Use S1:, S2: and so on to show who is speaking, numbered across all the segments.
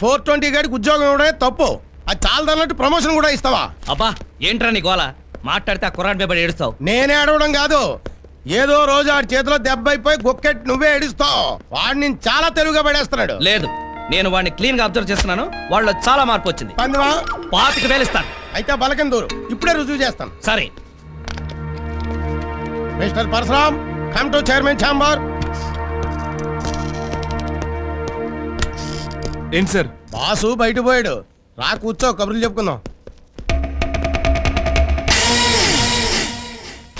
S1: 420 గాడికి ఉద్యోగం ఇవ్వడమే తప్పు. అది చాలదన్నట్టు ప్రమోషన్ కూడా ఇస్తావా?
S2: అబ్బా ఏంట్రా నీ గోల? మాట్లాడితే ఆ కుర్రాడి మీద పడి ఏడుస్తావు.
S1: నేనే ఏడవడం కాదు, ఏదో రోజు ఆడి చేతిలో దెబ్బ అయిపోయి గొక్కెట్ నువ్వే ఏడుస్తావు. వాడు నేను చాలా తెలుగుగా పడేస్తున్నాడు.
S2: లేదు, నేను వాడిని క్లీన్ గా అబ్జర్వ్ చేస్తున్నాను. వాళ్ళు చాలా మార్పు వచ్చింది.
S1: పందివా
S2: 25,000 ఇస్తాను.
S1: అయితే బలకం దూరు, ఇప్పుడే రుజువు చేస్తాను.
S2: సరే
S1: mister Parashuram, come to chairman chamber.
S3: ఏంటి సార్?
S1: బాసు బయట పోయాడు, రా కూర్చో, కబుర్లు చెప్పుకుందాం.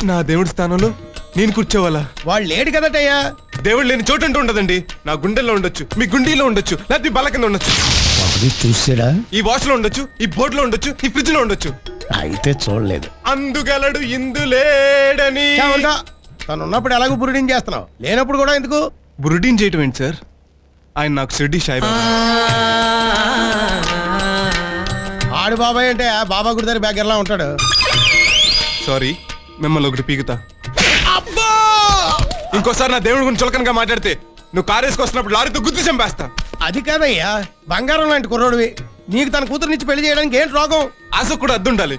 S3: నా దేవుడి స్థానంలో నేను కూర్చోవాలా?
S1: వాళ్ళు లేడు కదటయ్యా.
S3: దేవుడు లేని చోటు అంటూ ఉండదండి. నా గుండెల్లో ఉండొచ్చు, మీ గుండీలో ఉండొచ్చు, లేకపోతే బల్ల కింద ఉండొచ్చు.
S1: చూసాడా?
S3: ఈ వాష్ లో ఉండొచ్చు, ఈ బోర్డు లో ఉండొచ్చు, ఈ ఫ్రిడ్జ్ లో ఉండొచ్చు.
S1: అయితే చూడలేదు.
S3: అందుగలడు ఇందులేడని.
S1: తను ఉన్నప్పుడు ఎలాగో బురుడీని చేస్తున్నావు, లేనప్పుడు కూడా ఎందుకు
S3: బురుడీని చేయటం ఏంటి సార్? ఆయన నాకు షిర్డీ సాయిబాబా.
S1: ఆడు బాబాయ్ అంటే బాబా గుడి దగ్గర బ్యాగర్లా ఉంటాడు.
S3: సారీ, మిమ్మల్ని ఒకటి పీకుతా. ఇంకోసారి నా దేవుడి గురించి చులకనగా మాట్లాడితే నువ్వు కారు వేసుకొస్తున్నప్పుడు లారీతో గుర్తు చంపేస్తా.
S1: అది కాదయ్యా, బంగారం లాంటి కుర్రోడివి, నీకు తన కూతురునిచ్చి పెళ్లి చేయడానికి ఏంటి రోగం?
S3: ఆశ కూడా అద్దుండాలి.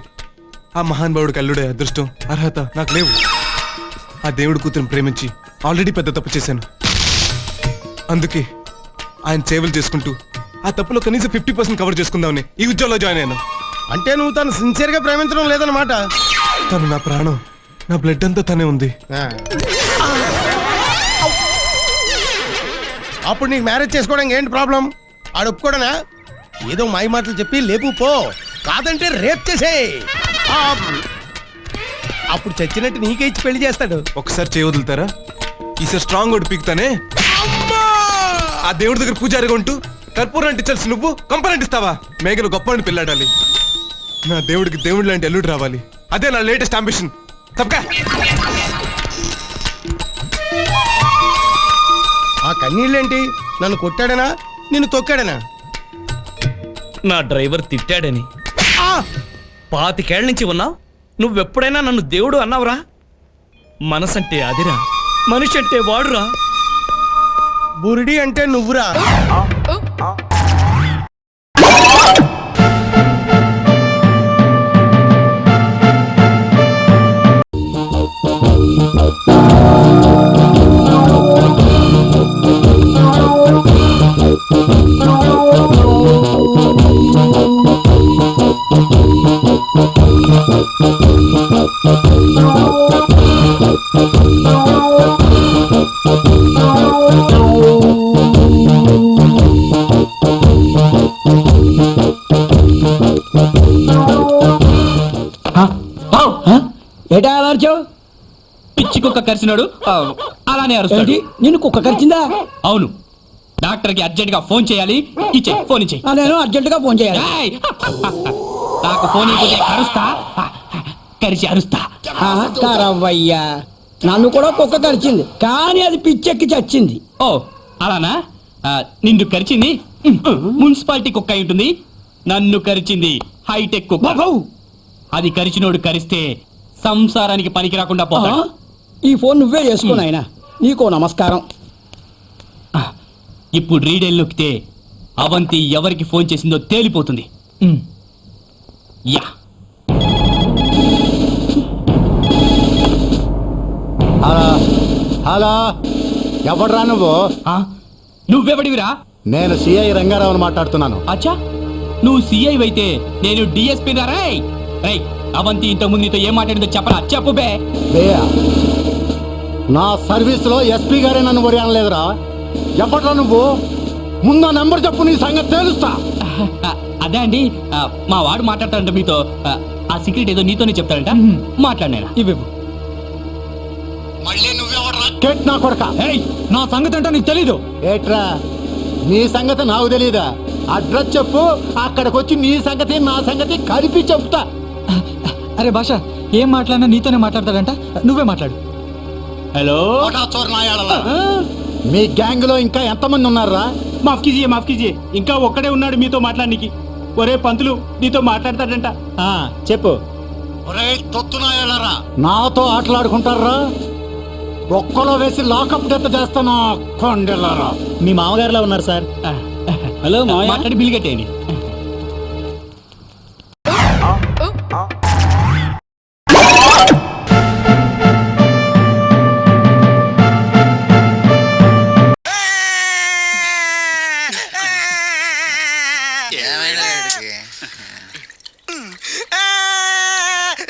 S3: ఆ మహానుభావుడికి అల్లుడే అదృష్టం, అర్హత నాకు లేవు. ఆ దేవుడి కూతురుని ప్రేమించి ఆల్రెడీ పెద్ద తప్పు చేశాను. అందుకే ఆయన సేవలు చేసుకుంటూ ఆ తప్పులో కనీసం 50% కవర్ చేసుకుందామని ఈ ఉద్యోగంలో జాయిన్ అయ్యాను.
S1: అంటే నువ్వు తను సిన్సియర్ గా ప్రేమించడం లేదన్నమాట.
S3: తను నా ప్రాణం, నా బ్లడ్ అంతా తనే ఉంది.
S1: అప్పుడు నీకు మ్యారేజ్ చేసుకోవడానికి ఏంటి ప్రాబ్లం? ఆడు ఒప్పుకోడనా? ఏదో మాయ మాటలు చెప్పి లేపు పో, కాదంటే రేప్ చేసే. అప్పుడు చచ్చినట్టు నీకే ఇచ్చి పెళ్లి చేస్తాడు.
S3: ఒకసారి చేయి వదులుతారా? ఈసారి స్ట్రాంగ్ ఒకటి పీకుతానే. ఆ దేవుడి దగ్గర పూజారిగా ఉంటూ కర్పూరం అంటించాల్సి నువ్వు కంపని అంటిస్తావా? మేఘలు గొప్ప అని పెళ్ళాడాలి. నా దేవుడికి దేవుడి లాంటి అల్లుడు రావాలి, అదే నా లేటెస్ట్ అంబిషన్. తప్పకా
S1: ఆ కన్నీళ్ళేంటి? నన్ను కొట్టాడనా, నిన్ను తొక్కాడనా?
S2: నా డ్రైవర్ తిట్టాడని. 25 ఏళ్ల నుంచి ఉన్నావు, నువ్వెప్పుడైనా నన్ను దేవుడు అన్నావురా? మనసంటే అదిరా, మనిషి అంటే వాడురా.
S1: బురిడి అంటే నువ్వురా.
S4: ఏటా అలా అరిచావు?
S2: పిచ్చి కుక్క కరిచినాడు అలానే అరుస్తాడు.
S4: నిన్ను కుక్క కరిచిందా?
S2: అవును, డాక్టర్ కి అర్జెంట్ గా ఫోన్ చేయాలి. ఫోన్ ఇచ్చే.
S4: నేను అర్జెంట్ గా ఫోన్ చేయాలి.
S2: నాకు ఫోన్ అరుస్తా, కరిచి అరుస్తా.
S4: కరవయ్యా, నన్ను కూడా కుక్క కరిచింది, కానీ అది పిచ్చెక్కి చచ్చింది.
S2: ఓ అలానా? నిన్ను కరిచింది మున్సిపాలిటీ కుక్క అయి ఉంటుంది, నన్ను కరిచింది హైటెక్ కుక్క. అది కరిచినోడు కరిస్తే సంసారానికి పనికి రాకుండా పోతాడు.
S4: ఈ ఫోన్ నువ్వే చేసుకోను ఆయన. నీకో నమస్కారం.
S2: ఇప్పుడు రీడైల్ నొక్కితే అవంతి ఎవరికి ఫోన్ చేసిందో తేలిపోతుంది. యా
S5: హలో, ఎవడ్రా నువ్వు?
S2: నువ్వెవడివిరా?
S5: నేను సిఐ రంగారావుని మాట్లాడుతున్నాను.
S2: అచ్చా, నువ్వు సిఐ అయితే నేను డిఎస్పీ రై. అవంతి ఇంతకుముందు నీతో ఏం మాట్లాడిందో చెప్పరా? చెప్పు బే.
S5: నా సర్వీస్ లో ఎస్పీ గారే నన్ను వరి అనలేదురా. ఎవడ్రా నువ్వు? ముందు నెంబర్ చెప్పు, నీ సంగతి తెలుస్తా.
S2: అదే అండి, మా వాడు మాట్లాడతాడంట మీతో. ఆ సీక్రెట్ ఏదో నీతోనే చెప్తాడంట, మాట్లాడినా.
S5: మళ్ళీ నువ్వెవడ్రా? కేట్ నా కొడక.
S2: నా సంగతి అంటే నీకు తెలీదు.
S5: ఏట్రా, నీ సంగతి నాకు తెలీదా? అడ్రస్ చెప్పు, అక్కడికి వచ్చి నీ సంగతి నా సంగతి కలిపి చెప్తా.
S4: అరే భాష, ఏం మాట్లాడినా నీతోనే మాట్లాడతాడంట, నువ్వే మాట్లాడు.
S2: హలో,
S5: మీ గ్యాంగ్ లో ఇంకా ఎంతమంది ఉన్నారా?
S6: మాఫ్ కీజియే, ఇంకా ఒక్కడే ఉన్నాడు మీతో మాట్లాడడానికి. ఒరే పంతులు, నీతో మాట్లాడతాడంట.
S5: చెప్పు. నాతో ఆటలాడుకుంటారా? ఒక్కలో వేసి లాకప్ డెత్ చేస్తాను. కొండెల్లారా,
S6: మీ మామగారిలో ఉన్నారు సార్.
S4: హలో మావయ్య.
S2: మాట్లాడి బిల్ కట్టేయండి.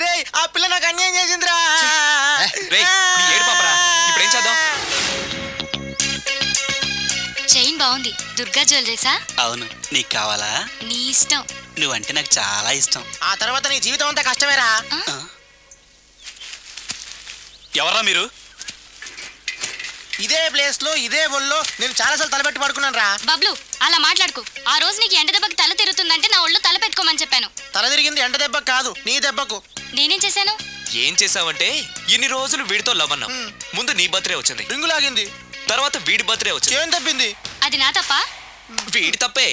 S1: రేయ్ ఆ పిల్ల నాకు అన్యాయం చేసిందిరా.
S7: ఇప్పుడేం చేద్దాం?
S8: చైన్ బాగుంది. దుర్గా జ్యువెలరీసా?
S7: అవును, నీకు కావాలా?
S8: నీ ఇష్టం.
S7: నువ్వంటే నాకు చాలా ఇష్టం.
S1: ఆ తర్వాత నీ జీవితం అంతా కష్టమేరా.
S7: ఎవర్రా మీరు?
S1: ఇదే ప్లేస్ లో ఇదే ఒళ్ళో నేను చాలాసార్లు తలపెట్టి పడుకున్నాను రా.
S8: బబ్లు అలా మాట్లాడుకో. ఆ రోజు నీకు ఎండ దెబ్బకి తల తిరుగుతుందంటే నా ఒళ్ళు తల పెట్టుకోమని చెప్పాను.
S1: తల తిరిగింది ఎండ దెబ్బకు కాదు, నీ దెబ్బకు.
S8: నేనేం చేశాను?
S7: ఏం చేసావంటే ఇన్ని రోజులు వీడితో లవ్ అన్నావు. ముందు నీ బర్త్డే వచ్చింది,
S1: రింగు లాగింది,
S7: తర్వాత వీడి బర్త్డే వచ్చింది.
S1: చేను తప్పింది.
S8: అది నా తప్ప?
S7: వీడి తప్పే,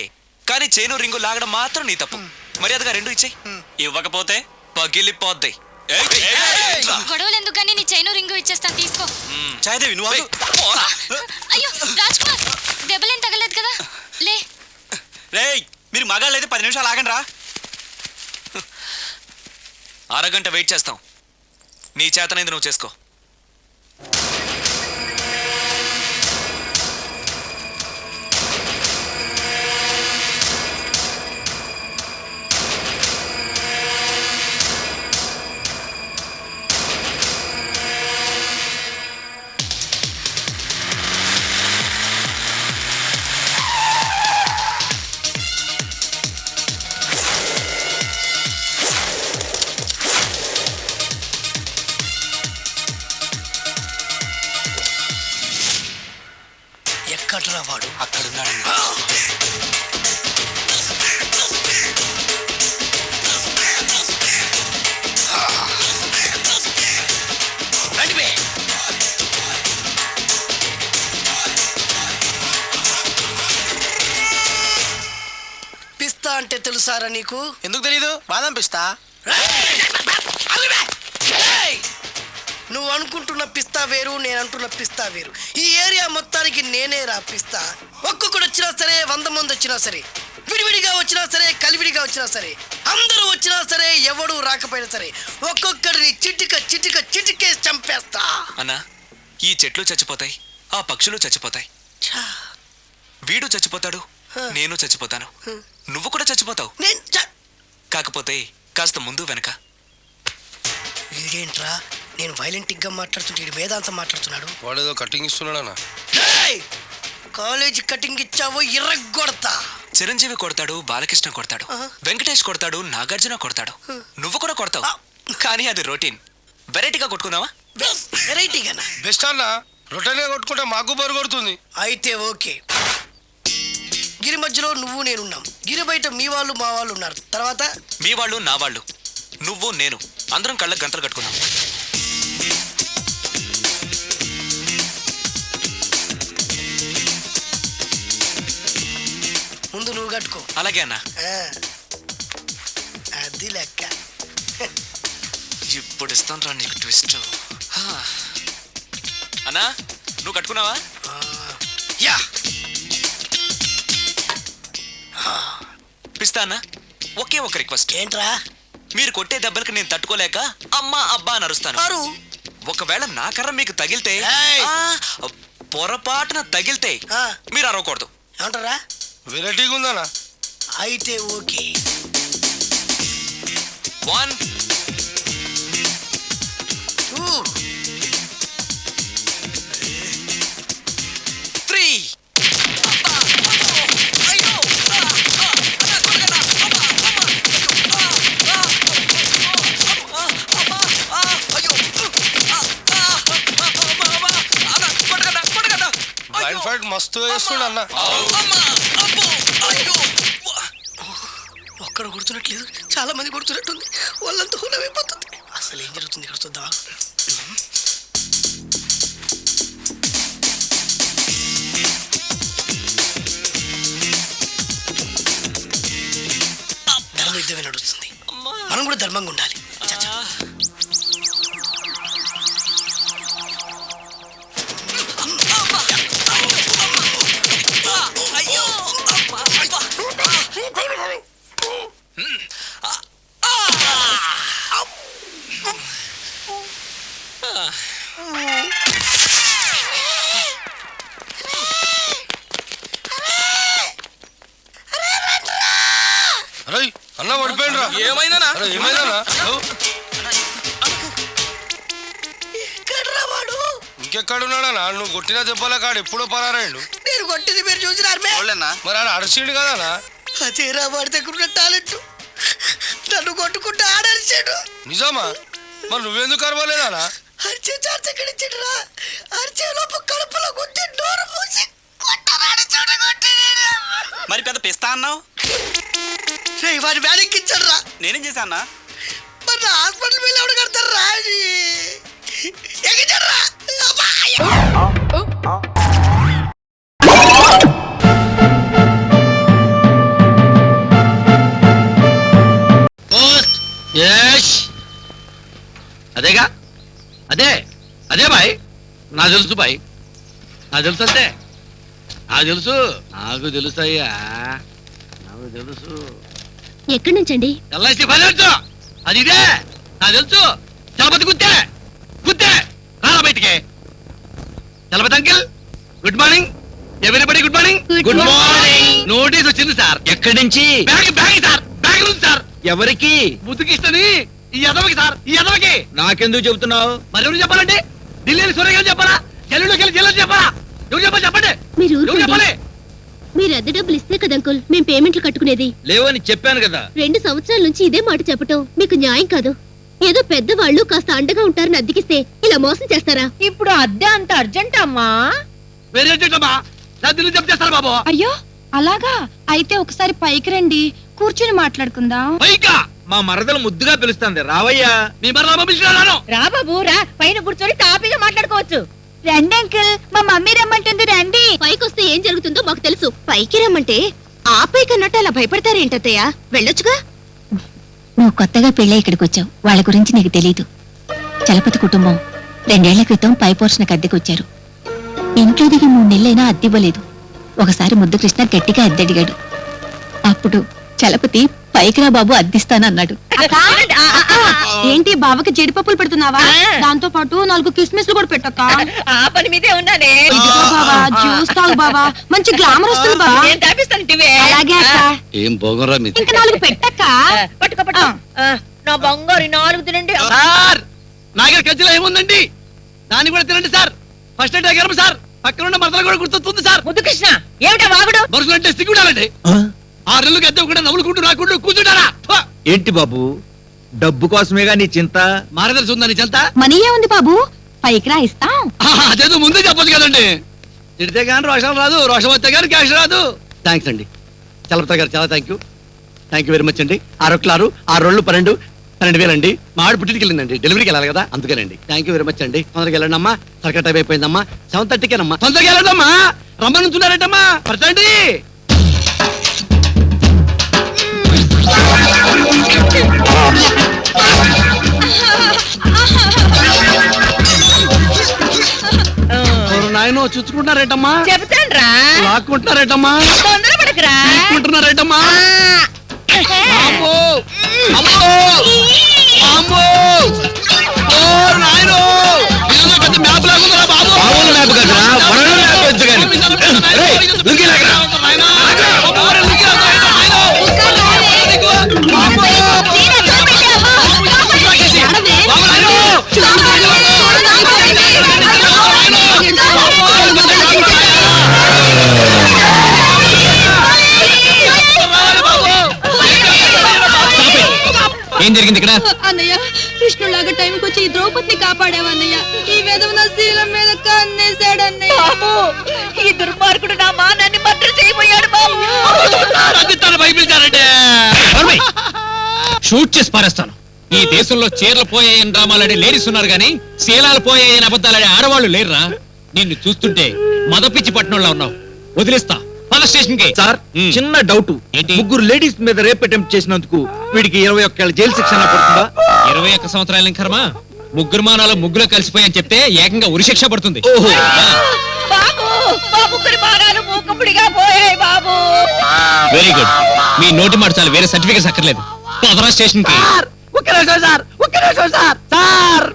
S7: కానీ చేను రింగు లాగడం మాత్రం నీ తప్పు. మర్యాదగా రెండు ఇచ్చేయి, ఇవ్వకపోతే పగిలిపోద్ది.
S8: గొడవలు ఎందుకు గానీ నీ చైను రింగు ఇచ్చేస్తాను, తీసుకో.
S7: చాయదేవి నువ్వు ఆగు. పోరా.
S8: అయ్యో రాజ్ కుమార్, దెబ్బలేం తగలేదు కదా? లే.
S7: రేయ్, మీరు మగాళ్ళైతే 10 నిమిషాలు ఆగండి రా. అరగంట వెయిట్ చేస్తాం. నీ చేతనైంది నువ్వు చేసుకో.
S1: ఎక్కడ్రా వాడు?
S7: అక్కడున్నాడు.
S9: పిస్తా అంటే తెలుసారా నీకు?
S1: ఎందుకు తెలీదు? బాదం పిస్తా.
S9: నువ్వు అనుకుంటున్న పిస్తా వేరు, నేను అంటున్న పిస్తా వేరు. ఈ ఏరియా మొత్తానికి నేనే రా పిస్తా. ఒక్కొక్కడు వచ్చినా సరే, 100 మంది వచ్చినా సరే, విడివిడిగా వచ్చినా సరే, కలివిడిగా వచ్చినా సరే, అందరూ వచ్చినా సరే, ఎవడు రాకపోయినా సరే, ఒక్కొక్కడిని చిటికేసి చంపేస్తా.
S7: అన్నా, ఈ చెట్లు చచ్చిపోతాయి, ఆ పక్షులు చచ్చిపోతాయి, వీడు చచ్చిపోతాడు, నేను చచ్చిపోతాను, నువ్వు కూడా చచ్చిపోతావు. కాకపోతే కాస్త ముందు వెనక.
S9: వీడేంట్రా నేను వైలెంటిక్ గా మాట్లాడుతుంటే వీడు వేదాంతం మాట్లాడుతున్నాడు.
S1: వాడేదో కటింగ్ ఇస్తున్నాడా?
S9: కాలేజీ కటింగ్ ఇచ్చావో ఇర్రగొడతా.
S7: చిరంజీవి కొడతాడు, బాలకృష్ణ కొడతాడు, వెంకటేష్ కొడతాడు, నాగార్జున కొడతాడు, నువ్వు కూడా కొడతావు. కానీ అది రొటీన్. వెరైటీగా కొట్టుకుందావా?
S9: వెరైటీగానా?
S1: బెస్ట్ అన్న, రొటెన్ గా కొట్టుకుంటే మాకు బరు కొడుతుంది.
S9: అయితే ఓకే. గిరి మధ్యలో నువ్వు నేనున్నాం. గిరి బయట మీ వాళ్ళు మా వాళ్ళు ఉన్నారు. తర్వాత
S7: మీ వాళ్ళు నా వాళ్ళు, నువ్వు నేను అందరం కళ్ళకు గంటలు కట్టుకుందాం.
S9: ముందు నువ్వు కట్టుకో.
S7: అలాగే అన్నా.
S9: అది లెక్క.
S7: ఇప్పుడు ఇస్తాను రా నీకు ట్విస్ట్. అన్నా, నువ్వు కట్టుకున్నావా?
S9: యా.
S7: పిస్తా అన్నా, ఒకే ఒక రిక్వెస్ట్.
S9: ఏంట్రా?
S7: మీరు కొట్టే దెబ్బలకి నేను తట్టుకోలేక అమ్మా అబ్బా అని అరుస్తాను. ఒకవేళ నా కర్ర మీకు తగిలితే, పొరపాటున తగిలితే మీరు అరవకూడదు.
S9: ఏమంటారా?
S1: వెరైటీగా ఉందన్నా.
S9: అయితే ఓకే.
S7: 1
S9: 2
S7: 3.
S1: వైల్డ్ ఫైట్ మస్తు వేస్తుండ అన్న.
S9: ఒక్కడ కొడుతున్నట్లేదు, చాలా మంది కొడుతున్నట్టుంది. వాళ్ళంతా హులమైపోతుంది. అసలు ఏం జరుగుతుంది ఇక్కడ చూద్దాం. ధర్మ యుద్ధమే నడుస్తుంది. మనం కూడా ధర్మంగా ఉండాలి. చచ్చా.
S1: అన్న పడిపోయిండ్రా.
S7: ఏమైందనా
S1: ఏమైందన్నా?
S9: ఎక్కడ్రా వాడు?
S1: ఇంకెక్కడున్నాడన్నా? నువ్వు కొట్టిన దెబ్బల కాడు ఎప్పుడో పరారాయండు.
S9: నేను కొట్టింది మీరు చూసినారు
S1: మరి ఆడ అరిసిండు కదనా?
S9: అదేరా వాడి దగ్గర ఉన్న టాలెంట్. నన్ను కొట్టుకుంటూ ఆడరిచాడు.
S1: నిజమా? మరి నువ్వెందుకు అరవలేదానా?
S9: అరిచే ఛాన్స్ ఎక్కడ ఇచ్చాడురా? అరిచే లోపు కడుపులో కొట్టి నోరు మూసి కొట్టరాడు చూడగొట్టి.
S7: మరి పెద్ద పిస్తా అన్నావు,
S9: వాడి వ్యానికి ఇచ్చాడు రా.
S7: నేనేం చేశానా?
S9: మరి నా హాస్పిటల్ బిల్ ఎవడు కడతారు రా? ఎక్కించాడు రా.
S10: అదేగా అదే అదే బాయ్, నాకు తెలుసు బాయ్, నాకు తెలుసు అంతే, నాకు తెలుసు అయ్యా, నాకు తెలుసు.
S8: ఎక్కడి నుంచండి?
S10: ఎల్ఐసి ఫైనాన్స్ అది ఇదే, నాకు తెలుసు. చలపతి గుత్తే గుత్తే రాలా బయటికి. Chalapathi uncle good morning, everybody good morning.
S8: Good morning.
S10: Notice వచ్చింది సార్.
S5: ఎక్కడి నుంచి?
S10: బ్యాగ్ బ్యాగ్ సార్, బ్యాగ్ ఉంది సార్.
S5: ఎవరికి?
S10: ముద్దుకిష్టని ఈ ఎదవకి సార్, ఈ ఎదవకి.
S5: నాకెందుకు చెబుతున్నావు?
S10: మరి ఎవరు చెప్పాలండి? ఢిల్లీ సూర్య చెప్పాలా? జల్లులోకి వెళ్ళి జల్లు చెప్పాలా? ఎవరు చెప్పాలి చెప్పండి,
S8: మీరు
S10: ఎవరు చెప్పాలి?
S8: మీరు అద్దె డబ్బులు ఇస్తే కదా అంకుల్ మేము పేమెంట్లు కట్టుకునేది.
S5: లేవని చెప్పాను కదా.
S8: 2 సంవత్సరాల నుంచి ఇదే మాట చెప్పటం మీకు న్యాయం కాదు. ఏదో పెద్దవాళ్ళు కాస్త అండగా ఉంటారని అద్దెకిస్తే ఇలా మోసం చేస్తారా?
S11: ఇప్పుడు అద్దె అంత అర్జెంట్ అమ్మా?
S10: వేరే ఏంటమ్మా, నా ఢిల్లీ చెప్పు చేస్తారు బాబు.
S11: అయ్యో అలాగా? అయితే ఒకసారి పైకి రండి, కూర్చుని మాట్లాడుకుందాం.
S10: పైకా
S5: మా మరదలు ముద్దుగా పిలుస్తుంది, రావయ్యా.
S10: మీ మరలా పంపించినాను.
S11: రా బాబు రా, పైన కూర్చొని తాపీగా మాట్లాడుకోవచ్చు. రండి అంకుల్, మా మమ్మీ రమ్మంటుంది రండి.
S8: పైకొస్తే ఏం జరుగుతుందో మాకు తెలుసు. పైకి రమ్మంటే ఆ పైకన్నట్టు అలా భయపడతారేంటత్తయ్య? వెళ్ళొచ్చుగా.
S11: నువ్వు కొత్తగా పెళ్ళై ఇక్కడికి వచ్చావు, వాళ్ళ గురించి నీకు తెలీదు. చలపతి కుటుంబం 2 ఏళ్ల క్రితం పై పోర్షణకు అద్దెకొచ్చారు. ఇంట్లో దిగి 3 నెలలైనా అద్దెవ్వలేదు. ఒకసారి ముద్దు కృష్ణ గట్టిగా అద్దెడిగాడు. అప్పుడు చలపతి పైకిరా బాబు అద్దిస్తానన్నాడు. ఏంటి బావకి జీడిపప్పులు పెడుతున్నావా? దాంతో పాటు 4 కిస్మిస్లు కూడా పెట్టక్క.
S12: ఆ పని మీదే ఉన్నానే.
S11: జ్యూస్ తాగు బావా, మంచి గ్లామర్ వస్తుంది బావా.
S12: నేను తాపిస్తాను టివే.
S11: అలాగే అక్క.
S10: ఏం పోగొరా మీది?
S11: ఇంకా 4 పెట్టక్క.
S12: పట్టుకో పట్టుకో. నా బంగారు 4 తినండి.
S10: సార్ నాగర్ కజ్జిలో ఏముందండి? దాన్ని కూడా తినండి సార్. ఫస్ట్ ఎయిడ్ అయ్యారు సార్. పక్కన ఉన్న మరదలు కూడా గుర్తొస్తుంది సార్.
S12: ముద్దు కృష్ణ ఏమిటా వాగుడు?
S10: మనుషులు అంటే సిగ్గుండాలండి. 6 నెలలు గద్దె కూడా నవ్వులుకుంటూ రాకుండా కూర్చుంటారా?
S5: ఏంటి బాబు, డబ్బు కోసమేగా నీ చింత?
S10: మారదలుసు ఉందని చెంత.
S11: మనీ ఏముంది బాబు, పైకిరా ఇస్తాం.
S10: అదేదో ముందే చెప్పొచ్చు కదండి. తిడితే కానీ రోషం రాదు, రోషం వస్తే కానీ క్యాష్ రాదు. థ్యాంక్స్ అండి చలపతి గారు, చాలా థ్యాంక్ యూ వెరీ మచ్ అండి. 6 6 6 12 అండి. మా ఆడు పుట్టికి వెళ్ళిందండి, డెలివరీకి వెళ్ళాలి కదా, అందుకేనండి. థ్యాంక్ యూ వెరీ మచ్ అండి. తొందరగా వెళ్ళండి అమ్మా, సరిగ్గా టైం అయిపోయిందమ్మా. 7:30కేనమ్మా, తొందరగా వెళ్ళండమ్మా. రమ్మనుంటున్నారంటమ్మా, పరచండి. నాయన చూసుకుంటున్నారేటమ్మా?
S12: చెబుతాను రా.
S10: లాక్కుంటున్నారేటమ్మా?
S12: తొందరపడకురా.
S10: లాక్కుంటున్నారేటమ్మా? అమ్మో అమ్మో అమ్మో, ఓ నాయనో, ఇదేదో పెద్ద మ్యాప్ లాగుందిరా బాబు.
S5: మామూలు మ్యాప్ కాదురా, వరల్డ్ మ్యాప్ వచ్చి కానీ. రేయ్, లుంగీ లాగరా.
S2: ఏం జరిగింది ఇక్కడ?
S11: అన్నయ్య, కృష్ణులాగా టైంకి వచ్చి ఈ ద్రౌపదిని కాపాడావన్నయ్య. ఈ విధవ నా శీలం మీద కన్నేశాడన్నయ్య.
S12: బాబు, ఈ దుర్మార్గుడు నా మానాన్ని మర్డర్ చేయబోయాడు బాబు.
S2: షూట్ చేసి పారేస్తాను. ఈ దేశంలో చీరలు పోయాయని డ్రామాలాడే లేడీస్ ఉన్నారు గానీ శీలాలు పోయాయని అబద్ధాలాడే ఆడవాళ్ళు లేరురా. నిన్ను చూస్తుంటే మదపిచ్చి పట్టణంలో ఉన్నావు. వదిలేస్తా, పద స్టేషన్ కి.
S5: సార్, చిన్న డౌట్.
S2: ఏంటి?
S5: 3 లేడీస్ మీద రేప్ అటెంప్ట్ చేసినందుకు వీడికి 21 ఏళ్ల జైలు శిక్ష పడుతుందా?
S2: 21 సంవత్సరాల కర్మ. 3 మానాలు ముగ్గులో కలిసిపోయని చెప్తే ఏకంగా ఉరిశిక్ష పడుతుంది.
S5: ఓహో,
S12: బాబు, మా ముగ్గురి మానాలు మూకుపుడిగా పోయాయి బాబు.
S2: Very good. మీ నోటి మాట చాలు, వేరే సర్టిఫికేట్స్ అక్కర్లేదు. పదరా స్టేషన్ కి.
S10: ఒక్క నిమిషం సార్. సార్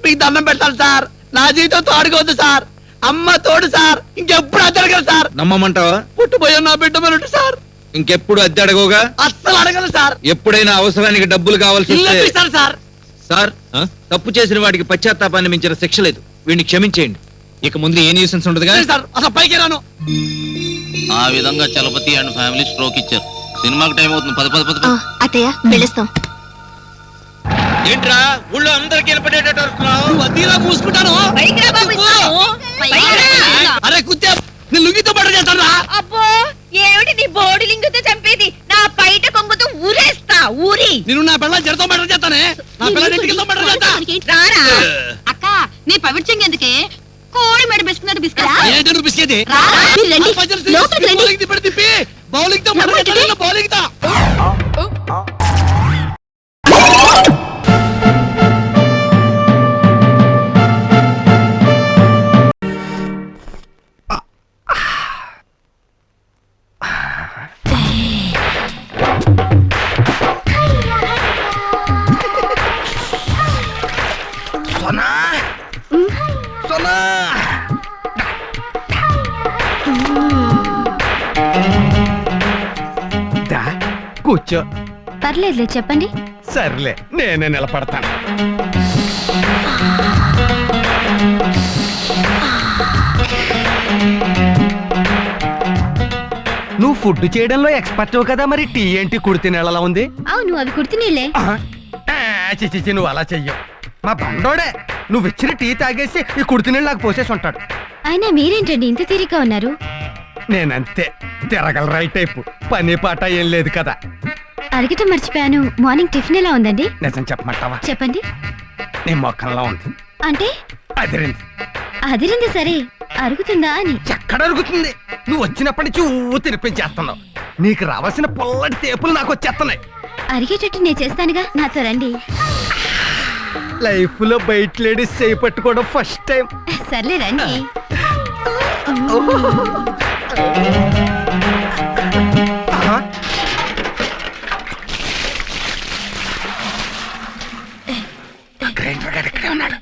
S10: మీకు దండం పెడతాను సార్. నా జీవితం తోడుకోవద్దు సార్. అమ్మ తోడు సార్, ఇంకెప్పుడు అద్దరు సార్.
S5: నమ్మమంటావా?
S10: పుట్టుపోయా నా బిడ్డ మనుంటు సార్. ఇంకెప్పుడు అద్దె అడగవుగా?
S9: అస్సలు అడగను సార్.
S10: ఎప్పుడైనా అవసరానికి డబ్బులు కావాల్సి
S9: ఇల్లు
S10: వస్తే
S9: ఇప్పిస్తాను సార్.
S10: సార్ తప్పు చేసిన వాడికి పశ్చాత్తాపాన్ని మించిన శిక్ష లేదు. వీడిని క్షమించేయండి. ఇక ముందు ఏ న్యూసెన్స్ ఉండదుగా.
S9: సార్ అసలు పైకి రాను.
S13: ఆ విధంగా చలపతి అండ్ ఫ్యామిలీ స్ట్రోక్ ఇచ్చారు. సినిమాకి టైం అవుతుంది. పద పద పద.
S8: అత్తయ్య పిలుస్తాం.
S10: ఏంట్రా ఊళ్ళో అందరికి వినపడేటట్టు అరుస్తున్నావు?
S9: వద్దీలా మూసుకుంటాను. అరే కుత్తే నేను లుంగితో పడ చేస్తాను.
S12: అబ్బో ఏమిటి నీ బోడి లింగుతో చంపేది? నా బయట కొంగుతో ఊరేస్తా ఊరి.
S9: నేను నా పిల్లలు జరతో పడ చేస్తానే. నా పిల్లలు ఇంటికి పడ చేస్తా.
S12: రారా
S11: అక్క నీ పవిత్రంగా ఎందుకే కోడి మెడ బిస్కున్నట్టు బిస్కెట్
S9: ఏంటో బిస్కెట్ తిప్పి బౌలింగ్ తో బౌలింగ్ తో.
S1: కూర్చో.
S11: పర్లేదులే చెప్పండి.
S1: సర్లే నేనే నిలబడతాను. నువ్వు ఫుడ్ చేయడంలో ఎక్స్పర్ట్ కదా, మరి టీ ఏంటి కుడితి నెలలా ఉంది?
S11: అవును అవి కుర్తి నీళ్ళే.
S1: చిచి నువ్వు అలా చెయ్యవు. మా బండోడే నువ్వు ఇచ్చిన టీ తాగేసి ఈ కుడితి నీళ్ళు నాకు పోసేసి ఉంటాడు.
S11: అయినా మీరేంటండి ఇంత తీరిగ్గా ఉన్నారు?
S1: నేనంతే తిరగల రైట్ టైపు. పని పాట ఏం లేదు కదా.
S11: అడగటం మర్చిపోయాను. మార్నింగ్ టిఫిన్ ఎలా ఉందండి?
S1: నిజం చెప్పమంటావా?
S11: చెప్పండి.
S1: నీ మొక్కల్లో ఉంది.
S11: అంటే
S1: అదిరింది.
S11: అదిరింది సరే, అరుగుతుందా అని.
S1: ఎక్కడ అరుగుతుంది? నువ్వు వచ్చినప్పటి నుంచి ఊ తినిపించేస్తున్నావు. నీకు రావాల్సిన పొల్లటి తేపులు నాకు వచ్చేస్తున్నాయి.
S11: అరిగేటట్టు నేను చేస్తానుగా, నాతో రండి.
S1: లైఫ్ లో బయట లేడీస్ చేయి పట్టుకోవడం ఫస్ట్ టైం.
S11: సర్లే రండి.
S1: ఇక్కడే ఉన్నాడు.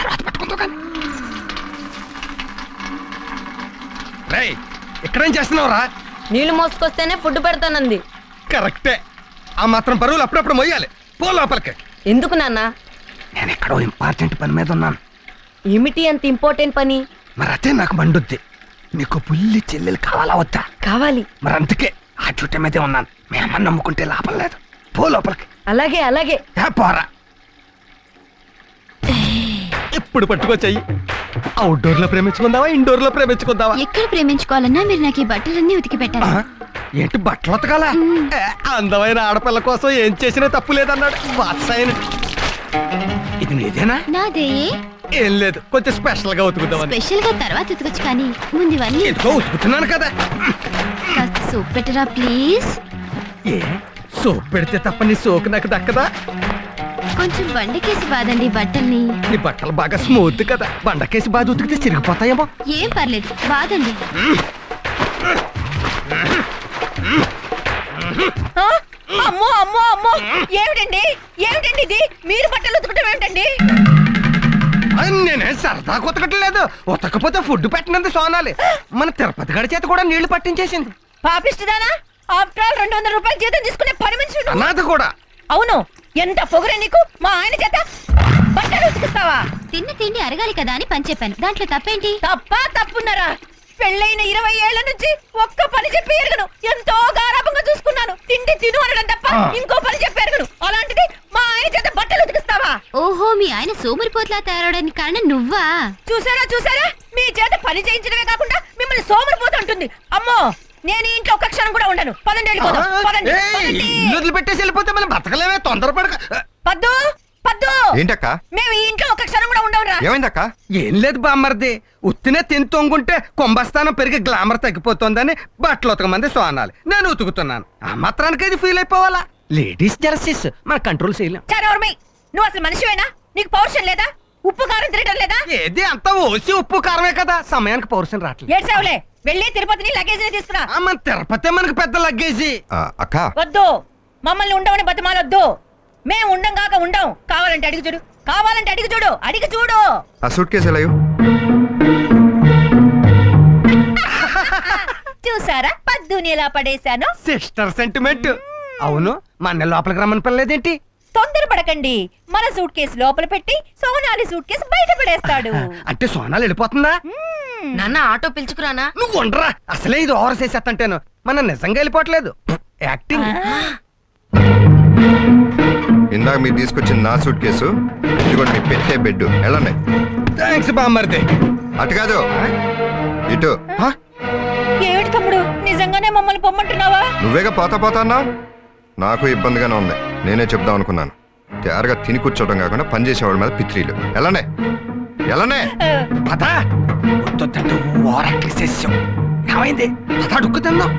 S1: తర్వాత పట్టుకుంటూ కానీ. రేయ్ ఇక్కడేం చేస్తున్నావురా?
S12: నీళ్లు మోసుకొస్తేనే ఫుడ్ పెడతానంది.
S1: కరెక్టే. ఆ మాత్రం బరువులు అప్పుడప్పుడు మొయ్యాలి. పో లోపలికి.
S12: ఎందుకు నాన్న?
S1: నేను ఎక్కడో ఇంపార్టెంట్ పని మీద ఉన్నాను.
S12: ఏమిటి అంత ఇంపార్టెంట్ పని?
S1: మరి అదే నాకు మండుద్ది. నీకు పుల్లి చెల్లెలు కావాలా వద్దా?
S12: కావాలి.
S1: మరి అందుకే ఆ చుట్ట మీదే ఉన్నాను. మీ అమ్మని నమ్ముకుంటే లాభం లేదు. పో లోపలికి.
S12: అలాగే అలాగే.
S1: పోరా. ఎప్పుడు పట్టుకొచ్చాయి? అవుట్డోర్ లో ప్రేమించుకుందావా, ఇండోర్ లో ప్రేమించుకుందావా?
S11: ఎక్కడ ప్రేమించుకోవాలన్నా మీరు నాకు ఈ బట్టలన్నీ ఉతికి పెట్టాలి.
S1: ఏంటి బట్టలు ఉతకాలా? అందమైన ఆడపిల్ల కోసం ఏం చేసినా తప్పు లేదన్నాడు వాత్సాయన. ఇది నీదేనా?
S11: నాదే.
S1: ఏం లేదు, కొంచెం స్పెషల్ గా ఉతుకుదామని.
S11: స్పెషల్ గా తర్వాత ఉతకొచ్చు కానీ ముందు ఇవన్నీ.
S1: ఎందుకో ఉతుకుతున్నాను కదా.
S11: కాస్త సోప్ పెట్టరా ప్లీజ్.
S1: ఏ సోప్ పెడితే తప్ప నీ సోకు నాకు దక్కదా?
S11: కొంచెం బండకేసి బాదండి బట్టల్ని.
S1: నీ బట్టలు బాగా స్మూత్ కదా, బండకేసి బాగా ఉతికితే చిరిగిపోతాయేమో.
S11: ఏం పర్లేదు బాదండి.
S12: అమ్మో అమ్మో అమ్మో ఏమిటండి ఏమిటండి ఇది? మీరు బట్టలు ఉతకటం ఏమిటంండి?
S1: నేనే సరదా ఉతకట్లేదు. ఉతకపోతే ఫుడ్ పెట్టినంత సోనాలి. మన తిరుపతి గడి చేత కూడా నీళ్లు పట్టించేసింది.
S12: పాపిస్తుందానా? ఆఫ్టర్ ఆల్ 200 రూపాయలు జీతం తీసుకునే పని మనిషి.
S1: అనాథ కూడా.
S12: అవును, ఎంత పొగరే నీకు? మా ఆయన చేత బట్టలు ఉతికిస్తావా?
S11: తిన్న తిండి అరగాలి కదా అని పని చెప్పాను. దాంట్లో తప్పేంటి?
S12: తప్పున్నారా? పెళ్ళైన 20 ఏళ్ల నుంచి ఒక్క పని చెప్పి ఎరగను. ఎంతో గారాభంగా చూసుకున్నాను. తిండి తిను అనడం తప్ప ఇంకో పని చెప్పి ఎరగను. అలాంటిది మా ఆయన చేత బట్టలు ఉతికిస్తావా?
S11: ఓహో, మీ ఆయన సోమరిపోట్లా తయారవడానికి కారణం నువ్వా?
S12: చూసారా మీ చేత పని చేయించడమే కాకుండా మిమ్మల్ని సోమరిపోతు అంటుంది. అమ్మో, నేను ఇంట్లో ఒక్క క్షణం కూడా ఉండను. పదండి వెళ్ళిపోదాం. పదండి.
S1: ఇల్లు పెట్టేసి వెళ్ళిపోతే మనం బతకలేమే. తొందరపడక.
S12: పద్దు
S3: ఏంటక్క?
S12: మేము ఈ ఇంట్లో ఒక్క క్షణం కూడా ఉండవురా.
S3: ఏమైందక్క?
S1: ఏం లేదు బామ్మర్ది. ఉత్తినే తిని తొంగుంటే కొంబస్థానం పెరిగి గ్లామర్ తగ్గిపోతుందని బట్టలు ఉతకమంది సోనాలి. నేను ఉతుకుతున్నాను. ఆ మాత్రానికి ఇది ఫీల్ అయిపోవాలా? లేడీస్ జెలసీస్ మన కంట్రోల్ చేయలేం.
S12: నువ్వు అసలు మనిషివేనా? నీకు పౌరుషం లేదా? ఉప్పు కారం తినడం లేదా?
S1: ఏది అంతా ఓసి ఉప్పు కారమే కదా, సమయానికి పౌరుషం రావట్లేదు.
S12: ఏడ్చావులే. వెళ్ళి తిరుపతిని లగేజ్ తీసుకురా.
S1: మన తిరుపతి మనకి పెద్ద లగేజీ.
S3: అక్క
S12: వద్దు, మమ్మల్ని ఉండవని బతిమాలొద్దు. మేము ఉండం కాక ఉండం. కావాలంటే అడిగి చూడు. అడిగి చూడు.
S3: ఆ సూట్ కేసు ఎలా?
S12: చూసారా పద్దు దునియలా పడేశాను.
S1: Sister sentiment. అవును, మా అన్న లోపలికి రమ్మని పిల్లలేదేంటి?
S12: తొందరపడకండి, మన సూట్ కేసు లోపల పెట్టి సోనాలి సూట్ కేసు బయట పడేస్తాడు.
S1: అంటే సోనాలు వెళ్ళిపోతుందా?
S12: నాన్న ఆటో పిలుచుకురానా?
S1: నువ్వు ఉండరా, అసలే ఇది ఓవర్ చేసేస్తంటాను. మన నిజంగా వెళ్ళిపోవట్లేదు, యాక్టింగ్.
S14: ఇందాక మీరు తీసుకొచ్చిన నా సూట్ కేసు, ఇదిగోండి మీ పెట్టే బెడ్. వెళ్ళండి.
S1: థ్యాంక్స్ బామ్మర్ది.
S14: అటు కాదు, ఇటు.
S12: ఏమిటి తమ్ముడు, నిజంగానే మమ్మల్ని పొమ్మంటున్నావా?
S14: నువ్వేగా పోతా పోతా అన్నా. నాకు ఇబ్బందిగానే ఉంది, నేనే చెప్దాం అనుకున్నాను. తయారుగా తిని కూర్చోవడం కాకుండా పని చేసేవాడి మీద పిత్రీలు. వెళ్ళనే వెళ్ళనే.
S1: పదా వద్దంటే ఓవర్ యాక్టింగ్ చేసావు. ఏమైంది? పదా అడుక్కు తిందాం.